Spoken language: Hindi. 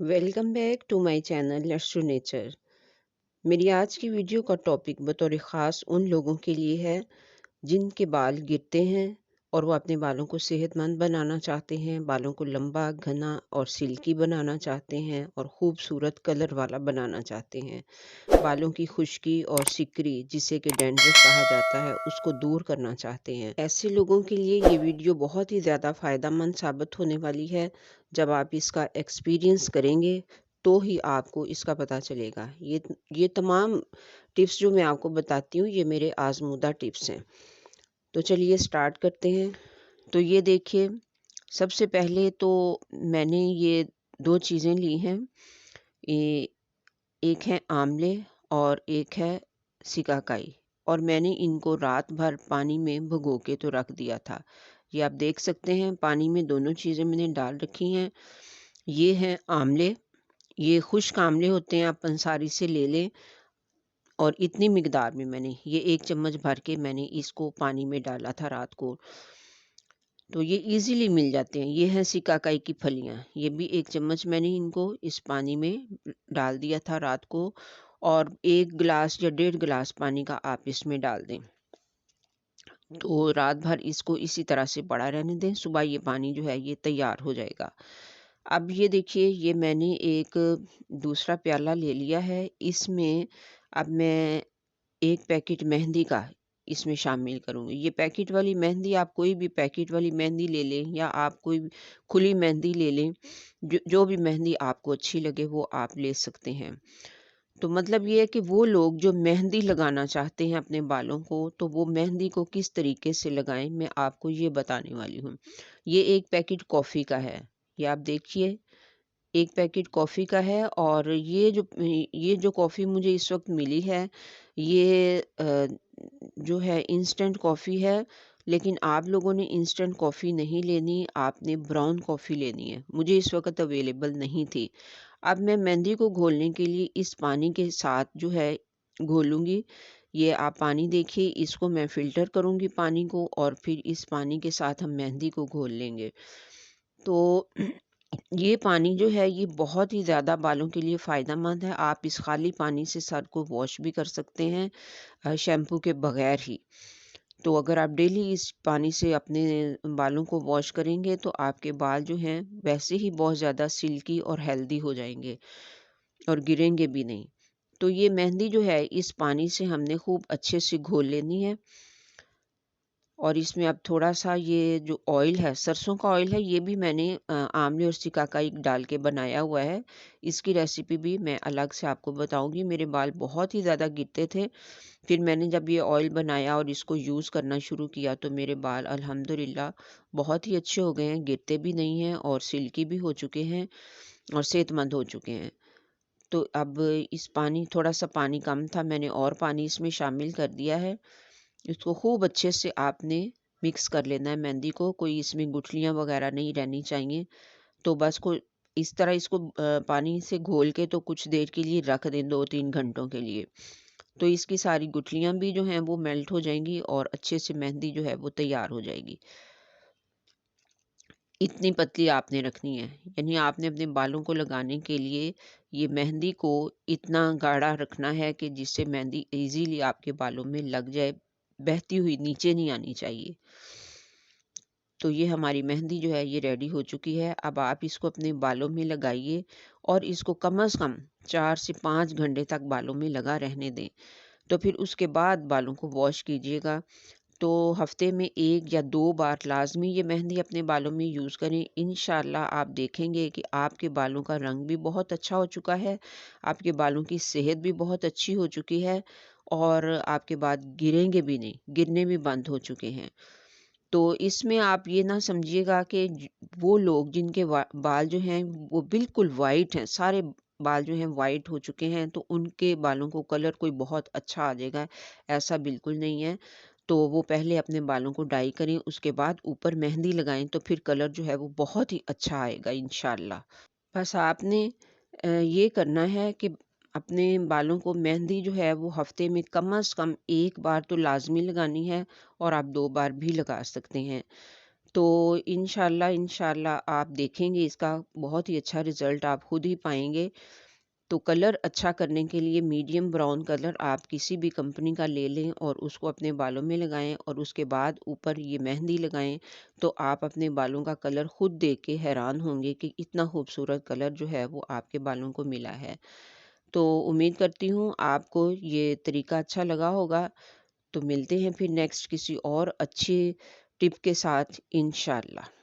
Welcome back to my channel let's to nature. मेरी आज की वीडियो का टॉपिक बतौर ख़ास उन लोगों के लिए है जिनके बाल गिरते हैं और वो अपने बालों को सेहतमंद बनाना चाहते हैं, बालों को लंबा, घना और सिल्की बनाना चाहते हैं और खूबसूरत कलर वाला बनाना चाहते हैं। बालों की खुश्की और सिकरी जिसे कि डैंड्रफ कहा जाता है उसको दूर करना चाहते हैं। ऐसे लोगों के लिए ये वीडियो बहुत ही ज़्यादा फ़ायदेमंद साबित होने वाली है। जब आप इसका एक्सपीरियंस करेंगे तो ही आपको इसका पता चलेगा। ये तमाम टिप्स जो मैं आपको बताती हूँ ये मेरे आज़मूदा टिप्स हैं। तो चलिए स्टार्ट करते हैं। तो ये देखिए, सबसे पहले तो मैंने ये 2 चीज़ें ली हैं। ये एक है आंवले और एक है सिकाकाई, और मैंने इनको रात भर पानी में भिगो के तो रख दिया था। ये आप देख सकते हैं पानी में दोनों चीज़ें मैंने डाल रखी हैं। ये हैं आंवले, ये खुश्क आंवले होते हैं, आप पंसारी से ले लें। और इतनी मिकदार में मैंने ये 1 चम्मच भर के मैंने इसको पानी में डाला था रात को। तो ये इजीली मिल जाते हैं। ये हैं सिकाकाई की फलियाँ, ये भी 1 चम्मच मैंने इनको इस पानी में डाल दिया था रात को, और 1 गिलास या डेढ़ गिलास पानी का आप इसमें डाल दें। तो रात भर इसको इसी तरह से पड़ा रहने दें, सुबह ये पानी जो है ये तैयार हो जाएगा। अब ये देखिए, ये मैंने एक दूसरा प्याला ले लिया है, इसमें अब मैं 1 पैकेट मेहंदी का इसमें शामिल करूँगी। ये पैकेट वाली मेहंदी, आप कोई भी पैकेट वाली मेहंदी ले लें या आप कोई भी खुली मेहंदी ले लें, जो भी मेहंदी आपको अच्छी लगे वो आप ले सकते हैं। तो मतलब ये है कि वो लोग जो मेहंदी लगाना चाहते हैं अपने बालों को, तो वो मेहंदी को किस तरीके से लगाएँ, मैं आपको ये बताने वाली हूँ। ये 1 पैकेट कॉफ़ी का है, ये आप देखिए 1 पैकेट कॉफ़ी का है। और ये जो कॉफ़ी मुझे इस वक़्त मिली है, ये जो है इंस्टेंट कॉफ़ी है, लेकिन आप लोगों ने इंस्टेंट कॉफ़ी नहीं लेनी, आपने ब्राउन कॉफ़ी लेनी है। मुझे इस वक़्त अवेलेबल नहीं थी। अब मैं मेहंदी को घोलने के लिए इस पानी के साथ जो है घोलूँगी। ये आप पानी देखिए, इसको मैं फ़िल्टर करूँगी पानी को, और फिर इस पानी के साथ हम मेहंदी को घोल लेंगे। तो ये पानी जो है ये बहुत ही ज़्यादा बालों के लिए फ़ायदेमंद है। आप इस खाली पानी से सर को वॉश भी कर सकते हैं, शैम्पू के बगैर ही। तो अगर आप डेली इस पानी से अपने बालों को वॉश करेंगे तो आपके बाल जो हैं वैसे ही बहुत ज़्यादा सिल्की और हेल्दी हो जाएंगे और गिरेंगे भी नहीं। तो ये मेहंदी जो है इस पानी से हमने खूब अच्छे से घोल लेनी है। और इसमें अब थोड़ा-सा ये जो ऑयल है, सरसों का ऑयल है, ये भी मैंने आंवले और सिकाकाई डाल के बनाया हुआ है। इसकी रेसिपी भी मैं अलग से आपको बताऊँगी। मेरे बाल बहुत ही ज़्यादा गिरते थे, फिर मैंने जब ये ऑयल बनाया और इसको यूज़ करना शुरू किया तो मेरे बाल अल्हम्दुलिल्लाह बहुत ही अच्छे हो गए हैं, गिरते भी नहीं हैं और सिल्की भी हो चुके हैं और सेहतमंद हो चुके हैं। तो अब इस पानी थोड़ा-सा पानी कम था, मैंने और पानी इसमें शामिल कर दिया है। इसको खूब अच्छे से आपने मिक्स कर लेना है मेहंदी को, कोई इसमें गुठलियाँ वगैरह नहीं रहनी चाहिए। तो बस को इस तरह इसको पानी से घोल के तो कुछ देर के लिए रख दें, 2-3 घंटों के लिए। तो इसकी सारी गुठलियाँ भी जो हैं वो मेल्ट हो जाएँगी और अच्छे से मेहंदी जो है वो तैयार हो जाएगी। इतनी पतली आपने रखनी है, यानी आपने अपने बालों को लगाने के लिए ये मेहंदी को इतना गाढ़ा रखना है कि जिससे मेहंदी ईज़िली आपके बालों में लग जाए, बहती हुई नीचे नहीं आनी चाहिए। तो ये हमारी मेहंदी जो है ये रेडी हो चुकी है। अब आप इसको अपने बालों में लगाइए और इसको कम से कम 4 से 5 घंटे तक बालों में लगा रहने दें। तो फिर उसके बाद बालों को वॉश कीजिएगा। तो हफ्ते में 1 या 2 बार लाज़मी ये मेहंदी अपने बालों में यूज़ करें। इंशाअल्लाह आप देखेंगे कि आपके बालों का रंग भी बहुत अच्छा हो चुका है, आपके बालों की सेहत भी बहुत अच्छी हो चुकी है और आपके बाल गिरेंगे भी नहीं, गिरने भी बंद हो चुके हैं। तो इसमें आप ये ना समझिएगा कि वो लोग जिनके बाल जो हैं वो बिल्कुल वाइट हैं, सारे बाल जो हैं वाइट हो चुके हैं, तो उनके बालों को कलर कोई बहुत अच्छा आ जाएगा, ऐसा बिल्कुल नहीं है। तो वो पहले अपने बालों को डाई करें, उसके बाद ऊपर मेहंदी लगाएं, तो फिर कलर जो है वो बहुत ही अच्छा आएगा इंशाल्लाह। बस आपने ये करना है कि अपने बालों को मेहंदी जो है वो हफ्ते में कम से कम 1 बार तो लाज़मी लगानी है, और आप 2 बार भी लगा सकते हैं। तो इंशाल्लाह इंशाल्लाह आप देखेंगे इसका बहुत ही अच्छा रिज़ल्ट आप खुद ही पाएँगे। तो कलर अच्छा करने के लिए मीडियम ब्राउन कलर आप किसी भी कंपनी का ले लें और उसको अपने बालों में लगाएँ और उसके बाद ऊपर ये मेहंदी लगाएँ, तो आप अपने बालों का कलर खुद देख के हैरान होंगे कि इतना खूबसूरत कलर जो है वो आपके बालों को मिला है। तो उम्मीद करती हूँ आपको ये तरीका अच्छा लगा होगा। तो मिलते हैं फिर नेक्स्ट किसी और अच्छी टिप के साथ इंशाल्लाह।